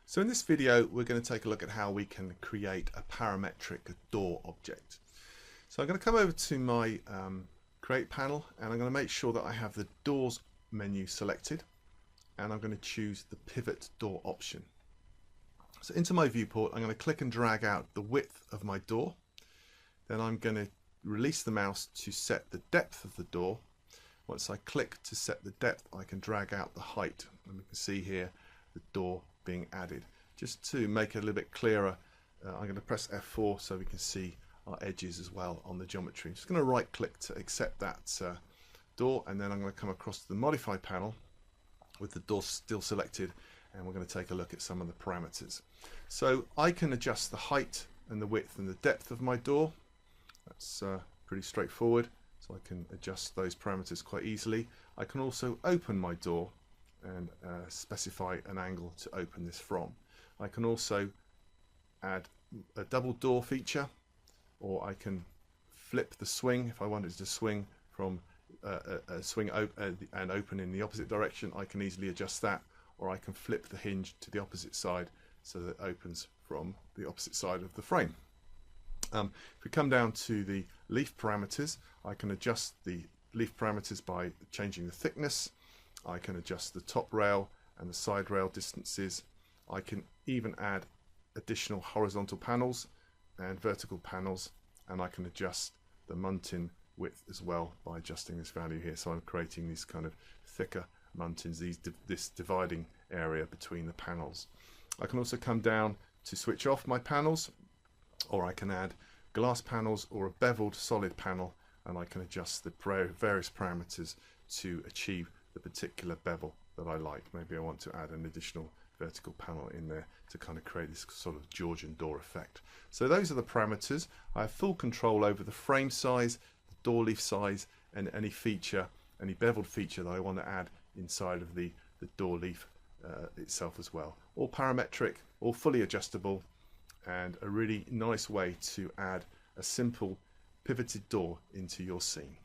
So in this video we're going to take a look at how we can create a parametric door object. So I'm going to come over to my create panel and I'm going to make sure that I have the doors menu selected, and I'm going to choose the pivot door option. So into my viewport I'm going to click and drag out the width of my door. Then I'm going to release the mouse to set the depth of the door. Once I click to set the depth, I can drag out the height, and we can see here the door being added. Just to make it a little bit clearer, I'm going to press F4 so we can see our edges as well on the geometry. I'm just going to right click to accept that door, and then I'm going to come across to the modify panel with the door still selected, and we're going to take a look at some of the parameters. So I can adjust the height and the width and the depth of my door. That's pretty straightforward, so I can adjust those parameters quite easily. I can also open my door and specify an angle to open this from. I can also add a double door feature, or I can flip the swing. If I wanted to swing from a swing and open in the opposite direction, I can easily adjust that, or I can flip the hinge to the opposite side so that it opens from the opposite side of the frame. If we come down to the leaf parameters, I can adjust the leaf parameters by changing the thickness. I can adjust the top rail and the side rail distances. I can even add additional horizontal panels and vertical panels, and I can adjust the muntin width as well by adjusting this value here. So I'm creating these kind of thicker muntins, this dividing area between the panels. I can also come down to switch off my panels, or I can add glass panels or a beveled solid panel, and I can adjust the various parameters to achieve the particular bevel that I like. Maybe I want to add an additional vertical panel in there to kind of create this sort of Georgian door effect. So those are the parameters. I have full control over the frame size, the door leaf size, and any feature, any beveled feature that I want to add inside of the door leaf itself as well. All parametric, all fully adjustable, and a really nice way to add a simple pivoted door into your scene.